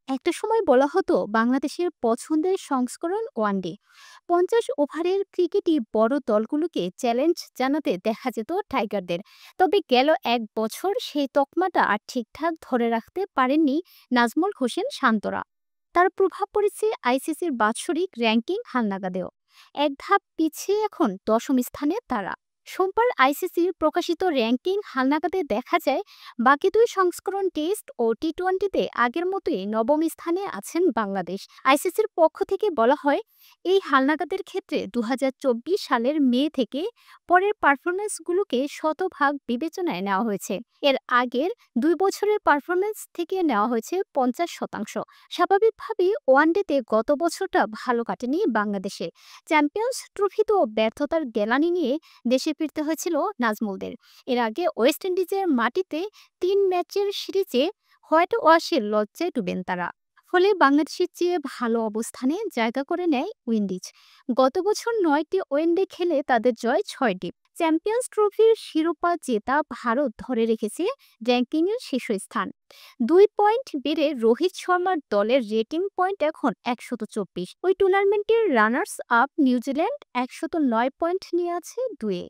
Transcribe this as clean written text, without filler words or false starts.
একটা সময় বলা হতো বাংলাদেশের পছন্দের সংস্করণ ওয়ানডে। 50 ওভারের ক্রিকেটই বড় দলগুলোকে চ্যালেঞ্জ জানাতে দেখা যেত টাইগারদের। তবে গেল 1 বছর সেই তকমাটা আর ঠিকঠাক ধরে রাখতে পারেননি নাজমুল হোসেন শান্তরা। তার প্রভাব পড়েছে আইসিসির বাৎসরিক র্যাঙ্কিং হালনাগাদেও। এক ধাপ পিছিয়ে এখন 10ম স্থানে তারা। সোমবার আইসিসির প্রকাশিত র্যাঙ্কিং হালনাগাদে দেখা যায় বাকি দুই সংস্করণ টেস্ট ও টি-20-তে আগের মতোই নবম স্থানে আছেন বাংলাদেশ। আইসিসির পক্ষ থেকে বলা হয়, এই হালনাগাদের ক্ষেত্রে 2024 সালের মে থেকে পরের পারফরমেন্সগুলোকে শতভাগ বিবেচনায় নেওয়া হয়েছে। এর আগের 2 বছরের পারফরমেন্স থেকে নেওয়া হয়েছে 50%। স্বাভাবিকভাবেই ওয়ানডেতে গত বছরটা ভালো কাটেনি বাংলাদেশে। চ্যাম্পিয়ন্স ট্রফিতেও ব্যর্থতার গ্যালানি নিয়ে দেশে ফিরতে হয়েছিল নাজমুলদের। এর আগে ওয়েস্ট ইন্ডিজের মাটিতে 3 ম্যাচের সিরিজে হোয়াইট ওয়াশের লজ্জায় ডুবেন তারা। ফলে বাংলাদেশের চেয়ে ভালো অবস্থানে জায়গা করে নেয় উইন্ডিজ। গত বছর 9টি ওয়েনডে খেলে তাদের জয় 6টি। চ্যাম্পিয়ন্স ট্রফির শিরোপা জেতা ভারত ধরে রেখেছে র্যাঙ্কিংয়ের শীর্ষস্থান। 2 পয়েন্ট বেড়ে রোহিত শর্মার দলের রেটিং পয়েন্ট এখন 124। ওই টুর্নামেন্টের রানার্স আপ নিউজিল্যান্ড 109 পয়েন্ট নিয়ে আছে 2-এ।